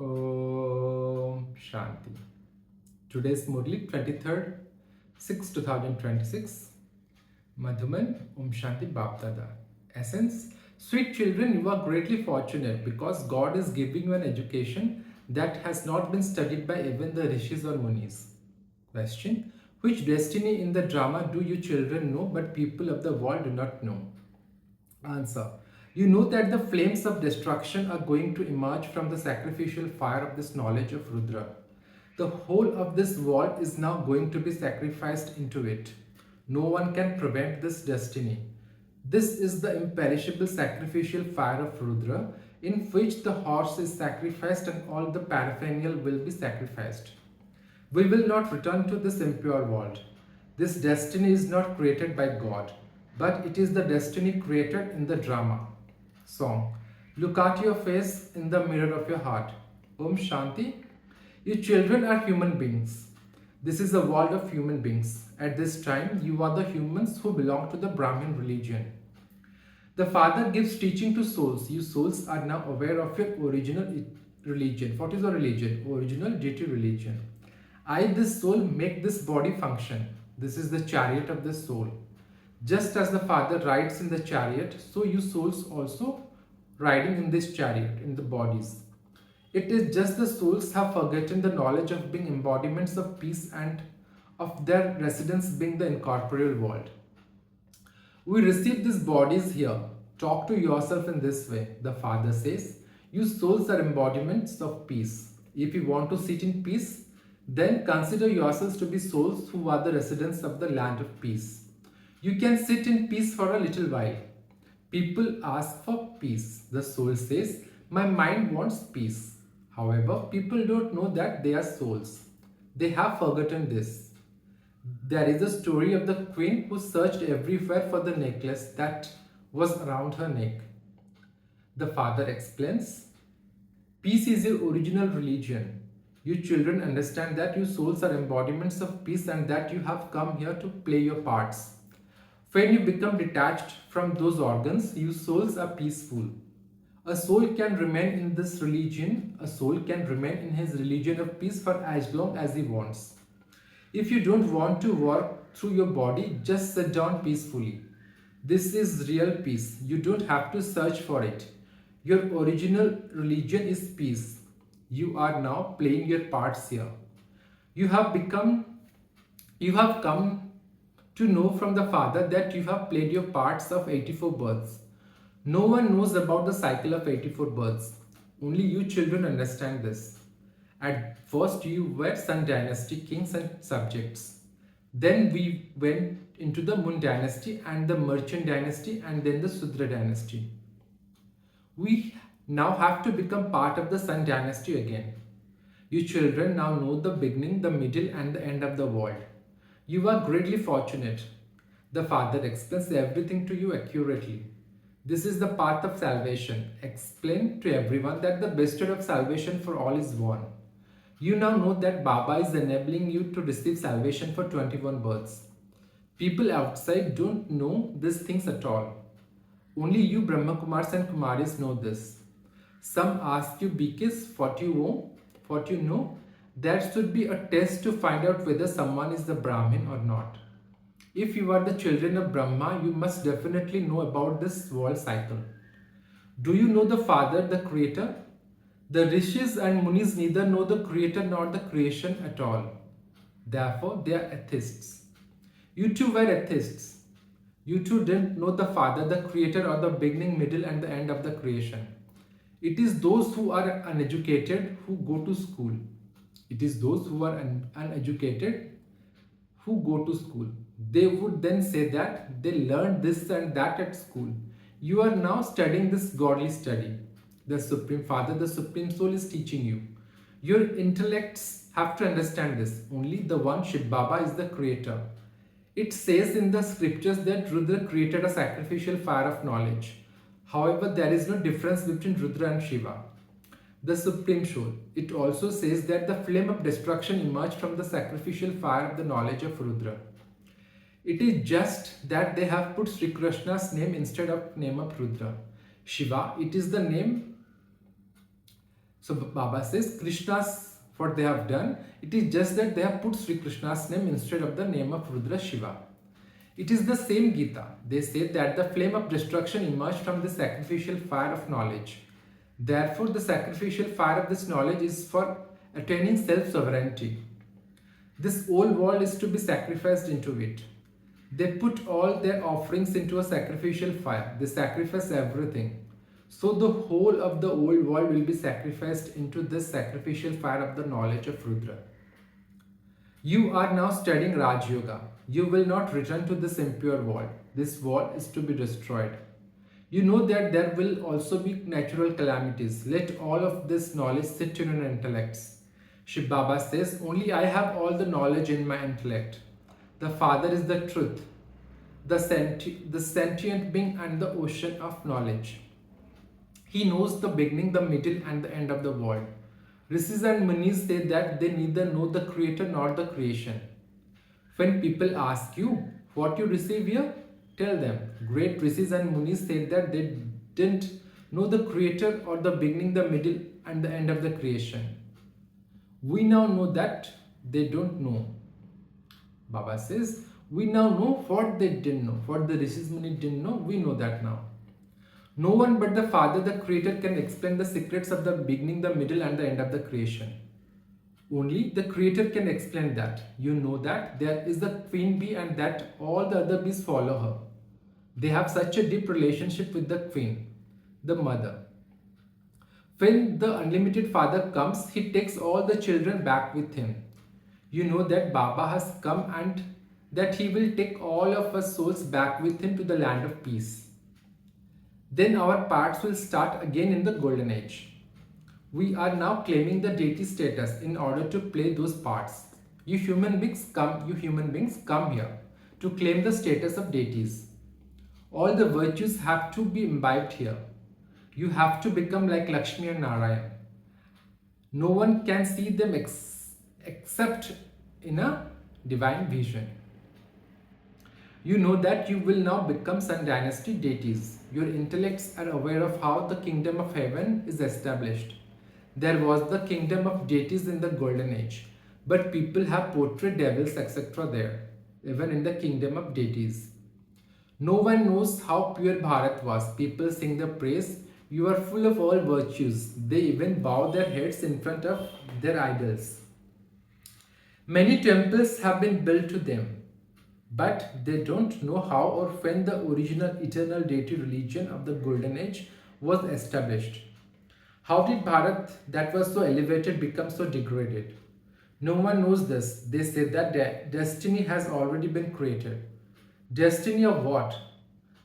Om Shanti. Today's Murli, 23rd 6 2026. Madhuman, Om Shanti Bapdada. Essence: Sweet children, you are greatly fortunate because God is giving you an education that has not been studied by even the rishis or munis. Question: Which destiny in the drama do you children know but people of the world do not know? Answer: You know that the flames of destruction are going to emerge from the sacrificial fire of this knowledge of Rudra. The whole of this world is now going to be sacrificed into it. No one can prevent this destiny. This is the imperishable sacrificial fire of Rudra, in which the horse is sacrificed and all the paraphernalia will be sacrificed. We will not return to this impure world. This destiny is not created by God, but it is the destiny created in the drama. Song. Look at your face in the mirror of your heart. Om Shanti. You children are human beings. This is a world of human beings. At this time, you are the humans who belong to the Brahmin religion. The Father gives teaching to souls. You souls are now aware of your original religion. What is your religion? Original deity religion. I, this soul, make this body function. This is the chariot of the soul. Just as the Father rides in the chariot, so you souls also riding in this chariot, in the bodies. It is just the souls have forgotten the knowledge of being embodiments of peace and of their residence being the incorporeal world. We receive these bodies here. Talk to yourself in this way. The Father says, you souls are embodiments of peace. If you want to sit in peace, then consider yourselves to be souls who are the residents of the land of peace. You can sit in peace for a little while. People ask for peace. The soul says, my mind wants peace. However, people don't know that they are souls. They have forgotten this. There is a story of the queen who searched everywhere for the necklace that was around her neck. The Father explains, peace is your original religion. You children understand that you souls are embodiments of peace and that you have come here to play your parts. When you become detached from those organs, you souls are peaceful. A soul can remain in this religion, a soul can remain in his religion of peace for as long as he wants. If you don't want to work through your body, just sit down peacefully. This is real peace. You don't have to search for it. Your original religion is peace. You are now playing your parts here. You have come to know from the Father that you have played your parts of 84 births. No one knows about the cycle of 84 births. Only you children understand this. At first you were Sun Dynasty kings and subjects. Then we went into the Mun Dynasty and the Merchant Dynasty and then the Sudra Dynasty. We now have to become part of the Sun Dynasty again. You children now know the beginning, the middle and the end of the world. You are greatly fortunate. The Father explains everything to you accurately. This is the path of salvation. Explain to everyone that the bestowed of salvation for all is one. You now know that Baba is enabling you to receive salvation for 21 births. People outside don't know these things at all. Only you Brahma Kumars and Kumaris know this. Some ask you because what you know, that should be a test to find out whether someone is the Brahmin or not. If you are the children of Brahma, you must definitely know about this world cycle. Do you know the Father, the Creator? The Rishis and Munis neither know the Creator nor the creation at all. Therefore, they are atheists. You too were atheists. You too didn't know the Father, the Creator, or the beginning, middle, and the end of the creation. It is those who are uneducated who go to school. It is those who are uneducated who go to school. They would then say that they learned this and that at school. You are now studying this godly study. The Supreme Father, the Supreme Soul is teaching you. Your intellects have to understand this. Only the one Shiv Baba is the creator. It says in the scriptures that Rudra created a sacrificial fire of knowledge. However, there is no difference between Rudra and Shiva, the Supreme Soul. It also says that the flame of destruction emerged from the sacrificial fire of the knowledge of Rudra. It is just that they have put Sri Krishna's name instead of name of Rudra. Shiva, it is the name So Baba says Krishna's what they have done, it is just that they have put Sri Krishna's name instead of the name of Rudra Shiva. It is the same Gita. They say that the flame of destruction emerged from the sacrificial fire of knowledge. Therefore, the sacrificial fire of this knowledge is for attaining self-sovereignty. This whole world is to be sacrificed into it. They put all their offerings into a sacrificial fire. They sacrifice everything. So the whole of the old world will be sacrificed into this sacrificial fire of the knowledge of Rudra. You are now studying Raj Yoga. You will not return to this impure world. This world is to be destroyed. You know that there will also be natural calamities. Let all of this knowledge sit in your intellects. Shiv Baba says, only I have all the knowledge in my intellect. The Father is the truth, the sentient being and the ocean of knowledge. He knows the beginning, the middle and the end of the world. Rishis and Munis say that they neither know the creator nor the creation. When people ask you what you receive here, tell them. Great Rishis and Munis say that they didn't know the creator or the beginning, the middle and the end of the creation. We now know that they don't know. Baba says, we now know what they didn't know. What the Rishis Muni didn't know, we know that now. No one but the Father, the Creator, can explain the secrets of the beginning, the middle and the end of the creation. Only the Creator can explain that. You know that there is a queen bee and that all the other bees follow her. They have such a deep relationship with the queen, the mother. When the unlimited Father comes, he takes all the children back with him. You know that Baba has come and that he will take all of us souls back with him to the land of peace. Then our parts will start again in the golden age. We are now claiming the deity status in order to play those parts. You human beings come here to claim the status of deities. All the virtues have to be imbibed here. You have to become like Lakshmi and Narayan. No one can see them except in a divine vision. You know that you will now become Sun Dynasty deities. Your intellects are aware of how the kingdom of heaven is established. There was the kingdom of deities in the golden age, but people have portrayed devils etc. there, even in the kingdom of deities. No one knows how pure Bharat was. People sing the praise. You are full of all virtues. They even bow their heads in front of their idols. Many temples have been built to them, but they don't know how or when the original eternal deity religion of the golden age was established. How did Bharat, that was so elevated, become so degraded? No one knows this. They say that destiny has already been created. Destiny of what?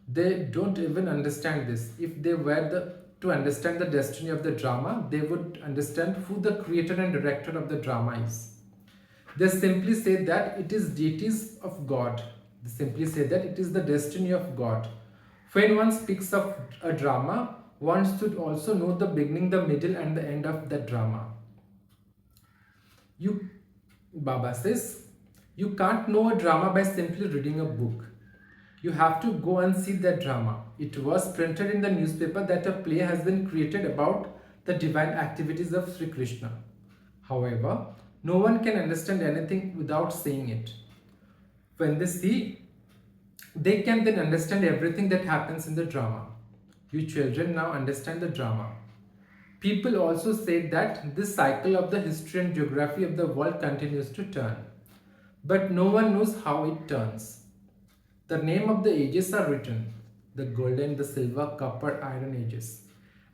They don't even understand this. If they were to understand the destiny of the drama, they would understand who the creator and director of the drama is. They simply say that it is deities of God. They simply say that it is the destiny of God. When one speaks of a drama, one should also know the beginning, the middle and the end of that drama. Baba says, you can't know a drama by simply reading a book. You have to go and see that drama. It was printed in the newspaper that a play has been created about the divine activities of Sri Krishna. However, no one can understand anything without seeing it. When they see, they can then understand everything that happens in the drama. You children now understand the drama. People also say that this cycle of the history and geography of the world continues to turn. But no one knows how it turns. The name of the ages are written, the golden, the silver, copper, iron ages.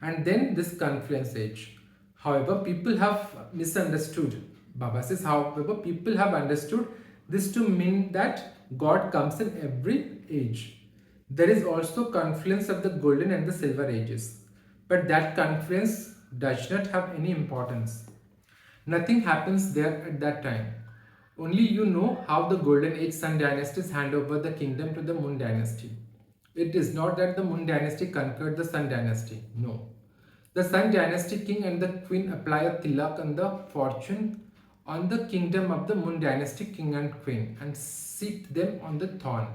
And then this confluence age. However, people have misunderstood. Baba says, however, people have understood this to mean that God comes in every age. There is also confluence of the golden and the silver ages. But that confluence does not have any importance. Nothing happens there at that time. Only you know how the golden age Sun dynasties hand over the kingdom to the Moon dynasty. It is not that the Moon dynasty conquered the Sun dynasty. No. The Sun dynasty king and the queen apply a tilak on the fortune on the kingdom of the Moon dynasty king and queen and seat them on the throne.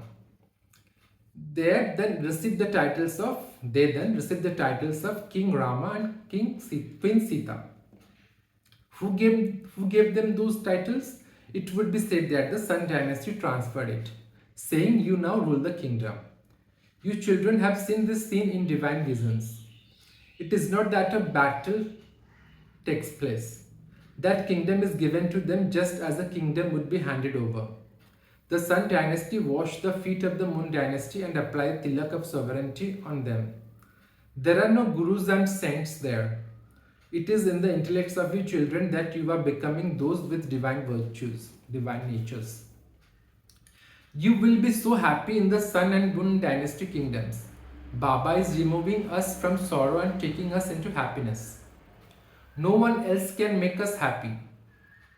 They then receive the titles of King Rama and Queen Sita. Who gave them those titles? It would be said that the Sun dynasty transferred it, saying, "You now rule the kingdom." You children have seen this scene in divine visions. It is not that a battle takes place. That kingdom is given to them just as a kingdom would be handed over. The Sun dynasty washed the feet of the Moon dynasty and applied tilak of sovereignty on them. There are no gurus and saints there. It is in the intellects of you children that you are becoming those with divine virtues, divine natures. You will be so happy in the Sun and Moon dynasty kingdoms. Baba is removing us from sorrow and taking us into happiness. No one else can make us happy.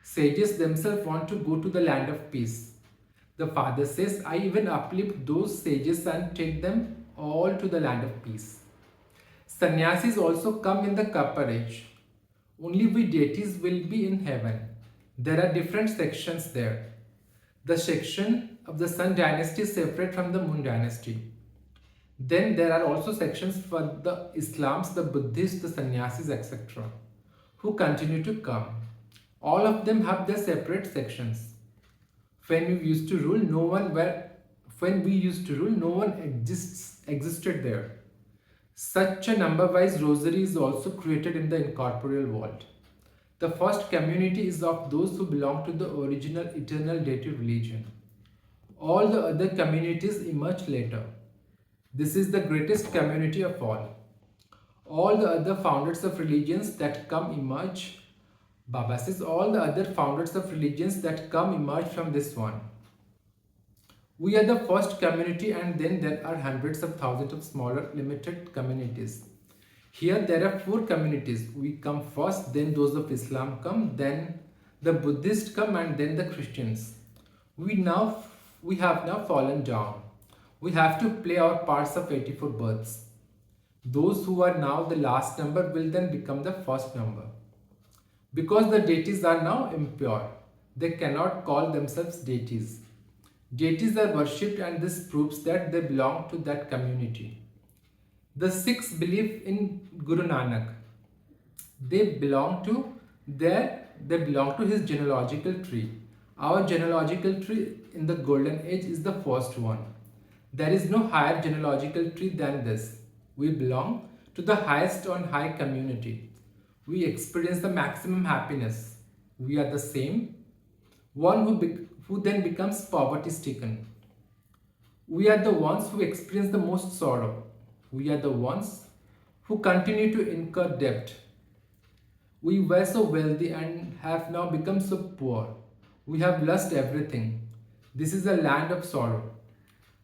Sages themselves want to go to the land of peace. The Father says, I even uplift those sages and take them all to the land of peace. Sannyasis also come in the Kapar age. Only we deities will be in heaven. There are different sections there. The section of the Sun dynasty is separate from the Moon dynasty. Then there are also sections for the Islams, the Buddhists, the Sannyasis, etc., who continue to come. All of them have their separate sections. When we used to rule, no one existed there. Such a number-wise rosary is also created in the incorporeal world. The first community is of those who belong to the original eternal deity religion. All the other communities emerge later. This is the greatest community of all. All the other founders of religions that come emerge. Baba says all the other founders of religions that come emerge from this one. We are the first community, and then there are hundreds of thousands of smaller limited communities. Here there are 4 communities. We come first, then those of Islam come, then the Buddhists come, and then the Christians. We have now fallen down. We have to play our parts of 84 births. Those who are now the last number will then become the first number. Because the deities are now impure, they cannot call themselves deities. Deities are worshipped, and this proves that they belong to that community. The Sikhs believe in Guru Nanak. They belong to his genealogical tree. Our genealogical tree in the golden age is the first one. There is no higher genealogical tree than this. We belong to the highest on high community. We experience the maximum happiness. We are the same one who then becomes poverty stricken. We are the ones who experience the most sorrow. We are the ones who continue to incur debt. We were so wealthy and have now become so poor. We have lost everything. This is a land of sorrow.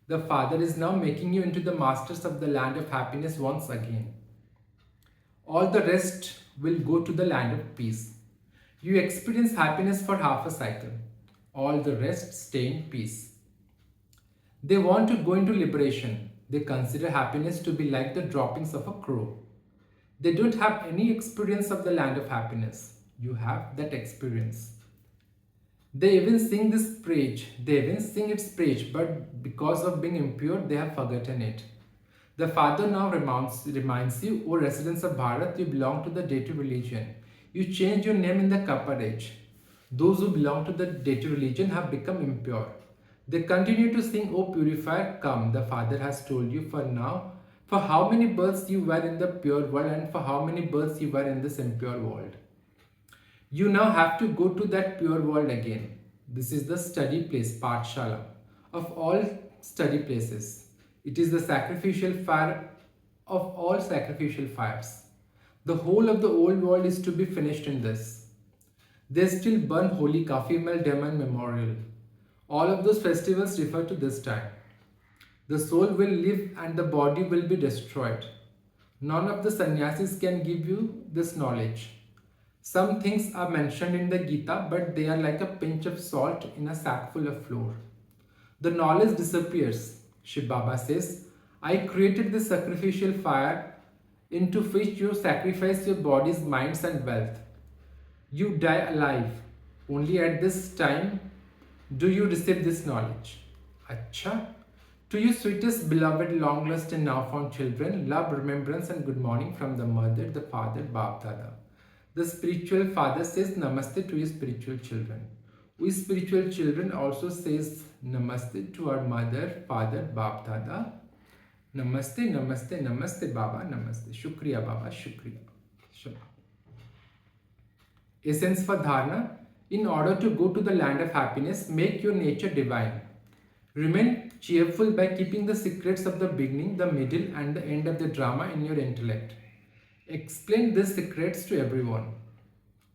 The Father is now making you into the masters of the land of happiness once again. All the rest will go to the land of peace. You experience happiness for half a cycle. All the rest stay in peace. They want to go into liberation. They consider happiness to be like the droppings of a crow. They don't have any experience of the land of happiness. You have that experience. They even sing its praise, but because of being impure, they have forgotten it. The Father now reminds you, O residents of Bharat, you belong to the deity religion. You change your name in the Kapar age. Those who belong to the deity religion have become impure. They continue to sing, O purifier, come. The Father has told you for how many births you were in the pure world and for how many births you were in this impure world. You now have to go to that pure world again. This is the study place, Pathshala, of all study places. It is the sacrificial fire of all sacrificial fires. The whole of the old world is to be finished in this. They still burn Holika, female demon memorial. All of those festivals refer to this time. The soul will live and the body will be destroyed. None of the sannyasis can give you this knowledge. Some things are mentioned in the Gita, but they are like a pinch of salt in a sack full of flour. The knowledge disappears. Shiv Baba says, I created this sacrificial fire into which you sacrifice your bodies, minds and wealth. You die alive. Only at this time do you receive this knowledge. Acha. To you sweetest, beloved, long lost and now found children, love, remembrance and good morning from the mother, the father, Bap Dada. The spiritual father says namaste to his spiritual children. We spiritual children also says namaste to our mother, father, Bap Dada. Namaste, namaste, namaste Baba, namaste. Shukriya Baba, shukriya. Essence for dharana. In order to go to the land of happiness, make your nature divine. Remain cheerful by keeping the secrets of the beginning, the middle and the end of the drama in your intellect. Explain these secrets to everyone.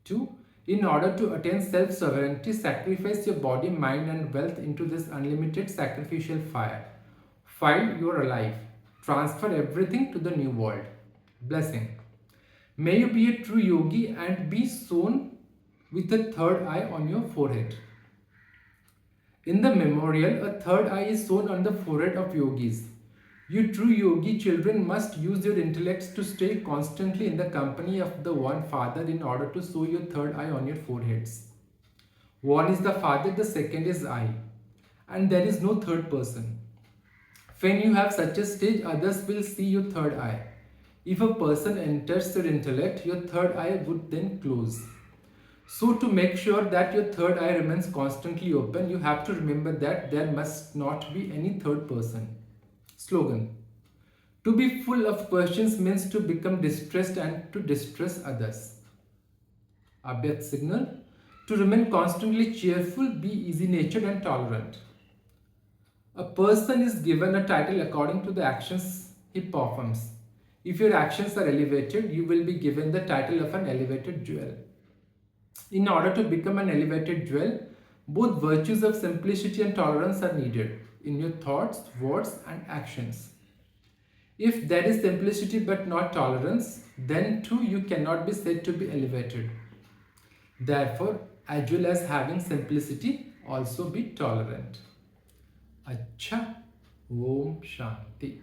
2. In order to attain self-sovereignty, sacrifice your body, mind and wealth into this unlimited sacrificial fire. While you are alive, transfer everything to the new world. Blessing. May you be a true yogi and be sown with a third eye on your forehead. In the memorial, a third eye is sewn on the forehead of yogis. You true yogi children must use your intellects to stay constantly in the company of the one father in order to sew your third eye on your foreheads. One is the father, the second is I. And there is no third person. When you have such a stage, others will see your third eye. If a person enters your intellect, your third eye would then close. So to make sure that your third eye remains constantly open, you have to remember that there must not be any third person. Slogan. To be full of questions means to become distressed and to distress others. Abhyat signal. To remain constantly cheerful, be easy-natured and tolerant. A person is given a title according to the actions he performs. If your actions are elevated, you will be given the title of an elevated jewel. In order to become an elevated jewel, both virtues of simplicity and tolerance are needed in your thoughts, words and actions. If there is simplicity but not tolerance, then too you cannot be said to be elevated. Therefore, as well as having simplicity, also be tolerant. Acha. Om Shanti.